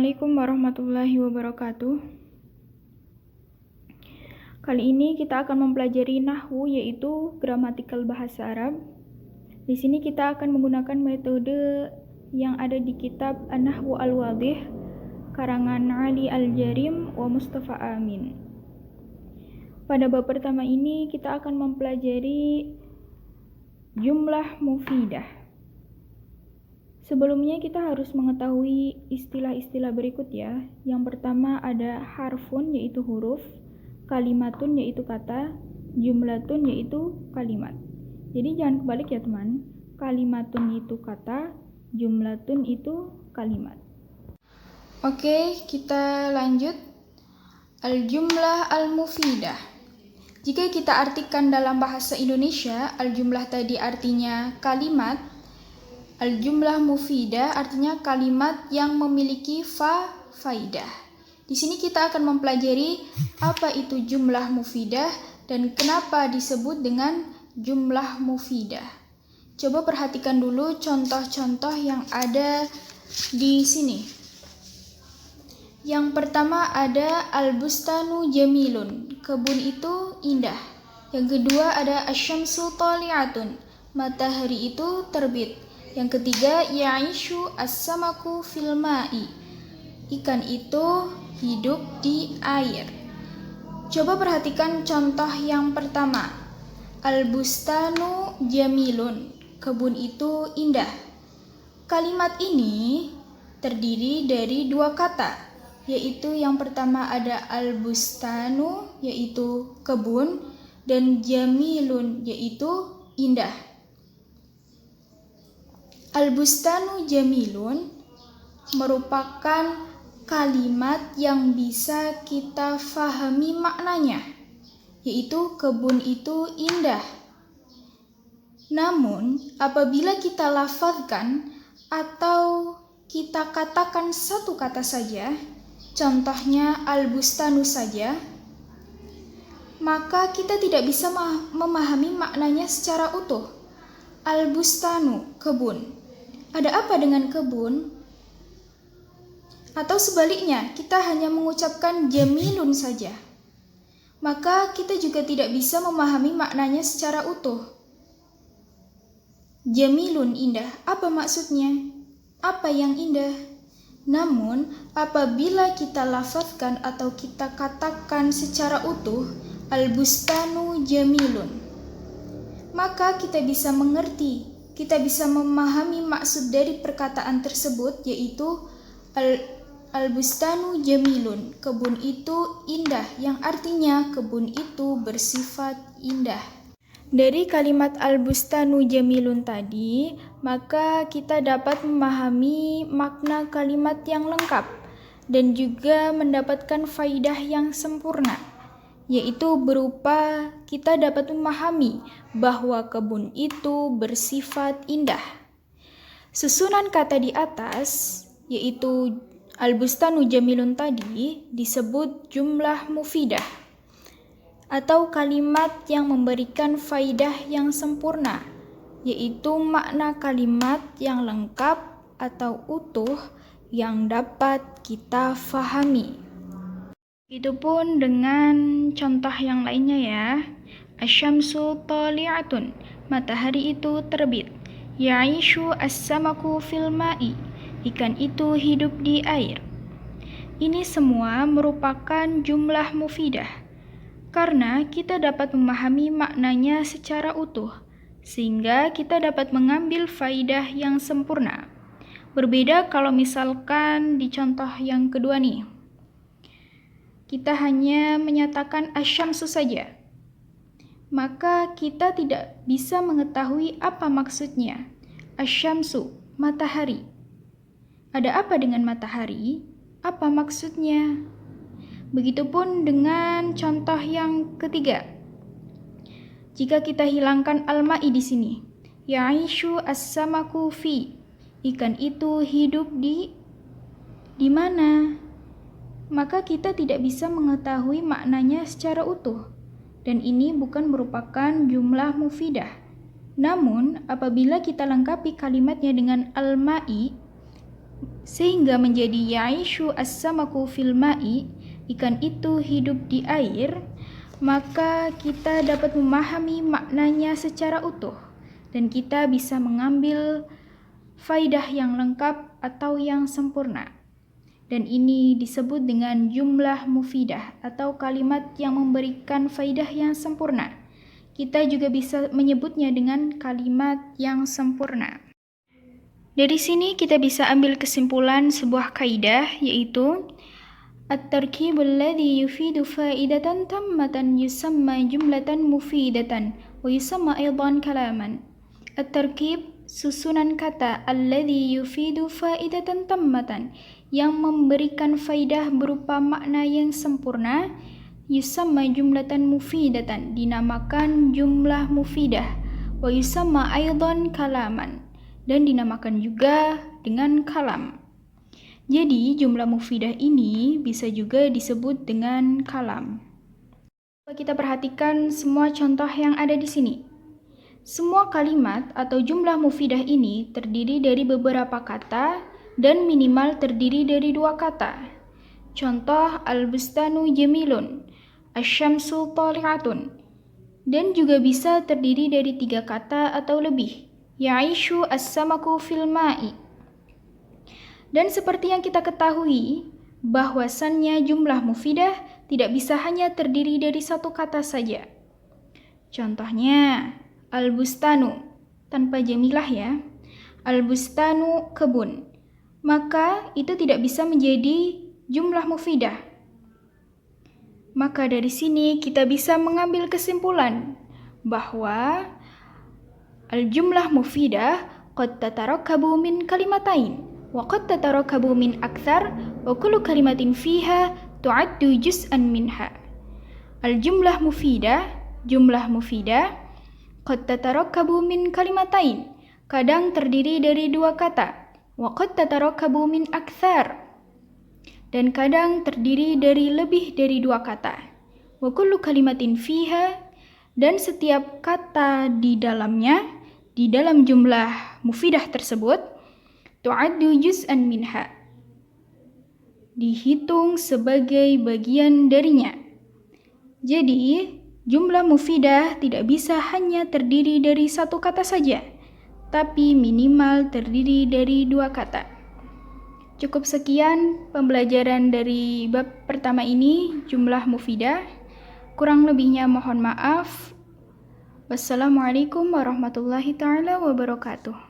Assalamualaikum warahmatullahi wabarakatuh. Kali ini kita akan mempelajari nahwu, yaitu gramatikal bahasa Arab. Di sini kita akan menggunakan metode yang ada di kitab An-Nahwu Al-Wadih karangan Ali Al-Jarim wa Mustafa Amin. Pada bab pertama ini kita akan mempelajari jumlah mufidah. Sebelumnya kita harus mengetahui istilah-istilah berikut ya. Yang pertama ada harfun yaitu huruf, kalimatun yaitu kata, jumlatun yaitu kalimat. Jadi jangan kebalik ya teman. Kalimatun itu kata, jumlatun itu kalimat. Oke, kita lanjut. Al-jumlah al-mufidah. Jika kita artikan dalam bahasa Indonesia, al-jumlah tadi artinya kalimat. Al-jumlah mufidah artinya kalimat yang memiliki faidah. Di sini kita akan mempelajari apa itu jumlah mufidah dan kenapa disebut dengan jumlah mufidah. Coba perhatikan dulu contoh-contoh yang ada di sini. Yang pertama ada al-bustanu jamilun, kebun itu indah. Yang kedua ada asyamsu tali'atun, matahari itu terbit. Yang ketiga, ya'ishu as-samaku fil ma'i, ikan itu hidup di air. Coba perhatikan contoh yang pertama. Al-bustanu jamilun, kebun itu indah. Kalimat ini terdiri dari dua kata, yaitu yang pertama ada al-bustanu, yaitu kebun, dan jamilun, yaitu indah. Al-bustanu jamilun merupakan kalimat yang bisa kita fahami maknanya, yaitu kebun itu indah. Namun, apabila kita lafazkan atau kita katakan satu kata saja, contohnya al-bustanu saja, maka kita tidak bisa memahami maknanya secara utuh. Al-bustanu, kebun. Ada apa dengan kebun? Atau sebaliknya, kita hanya mengucapkan jamilun saja. Maka kita juga tidak bisa memahami maknanya secara utuh. Jamilun, indah. Apa maksudnya? Apa yang indah? Namun, apabila kita lafazkan atau kita katakan secara utuh, al-bustanu jamilun, maka kita bisa mengerti, kita bisa memahami maksud dari perkataan tersebut, yaitu al-bustanu jamilun, kebun itu indah, yang artinya kebun itu bersifat indah. Dari kalimat al-bustanu jamilun tadi, maka kita dapat memahami makna kalimat yang lengkap dan juga mendapatkan faidah yang sempurna, yaitu berupa kita dapat memahami bahwa kebun itu bersifat indah. Susunan kata di atas, yaitu al-bustanu jamilun tadi, disebut jumlah mufidah atau kalimat yang memberikan faidah yang sempurna, yaitu makna kalimat yang lengkap atau utuh yang dapat kita fahami. Itupun dengan contoh yang lainnya ya. Asyamsu tali'atun, matahari itu terbit. Ya'ishu as-samaku fil ma'i, ikan itu hidup di air. Ini semua merupakan jumlah mufidah karena kita dapat memahami maknanya secara utuh, sehingga kita dapat mengambil faidah yang sempurna. Berbeda kalau misalkan di contoh yang kedua nih, kita hanya menyatakan asyamsu saja, maka kita tidak bisa mengetahui apa maksudnya. Asyamsu, matahari. Ada apa dengan matahari? Apa maksudnya? Begitupun dengan contoh yang ketiga. Jika kita hilangkan al-ma'i di sini, ya'ishu as-samaku fi, ikan itu hidup di mana? Maka kita tidak bisa mengetahui maknanya secara utuh, dan ini bukan merupakan jumlah mufidah. Namun, apabila kita lengkapi kalimatnya dengan al-ma'i, sehingga menjadi ya'ishu as-samaku fil ma'i, ikan itu hidup di air, maka kita dapat memahami maknanya secara utuh dan kita bisa mengambil faidah yang lengkap atau yang sempurna. Dan ini disebut dengan jumlah mufidah atau kalimat yang memberikan faidah yang sempurna. Kita juga bisa menyebutnya dengan kalimat yang sempurna. Dari sini kita bisa ambil kesimpulan sebuah kaidah, yaitu at-tarkibul ladzi yufidu faidatan tammatan yusamma jumlatan mufidatan wa yusamma aidan kalaman. At-tarkib, susunan kata, alladzi yufidu faidatan tammatan, yang memberikan faidah berupa makna yang sempurna, yusamma jumlatan mufidatan, dinamakan jumlah mufidah, wa yusamma aidan kalaman, dan dinamakan juga dengan kalam. Jadi jumlah mufidah ini bisa juga disebut dengan kalam. Kita perhatikan semua contoh yang ada di sini. Semua kalimat atau jumlah mufidah ini terdiri dari beberapa kata dan minimal terdiri dari 2 kata. Contoh, al-bustanu jamilun, asy-syamsu thali'atun. Dan juga bisa terdiri dari 3 kata atau lebih. Ya'ishu as-samaku fil ma'i. Dan seperti yang kita ketahui, bahwasannya jumlah mufidah tidak bisa hanya terdiri dari 1 kata saja. Contohnya, al-bustanu, tanpa jamilah ya. Al-bustanu, kebun. Maka itu tidak bisa menjadi jumlah mufidah. Maka dari sini kita bisa mengambil kesimpulan bahwa al-jumlah mufidah qad tatarakabu min kalimatain wa qad tatarakabu min akthar wa kullu kalimatin fiha tu'addu juz'an minha. Al-jumlah mufidah, jumlah mufidah qad tatarakabu min kalimatain, kadang terdiri dari 2 kata. Wa qad tatarakabu min akthar, dan kadang terdiri dari lebih dari 2 kata. Wa kullu kalimatin fiha, dan setiap kata di dalamnya, di dalam jumlah mufidah tersebut, tu'addu juz'an minha, dihitung sebagai bagian darinya. Jadi jumlah mufidah tidak bisa hanya terdiri dari 1 kata saja, tapi minimal terdiri dari 2 kata. Cukup sekian pembelajaran dari bab pertama ini, jumlah mufidah. Kurang lebihnya mohon maaf. Wassalamualaikum warahmatullahi taala wabarakatuh.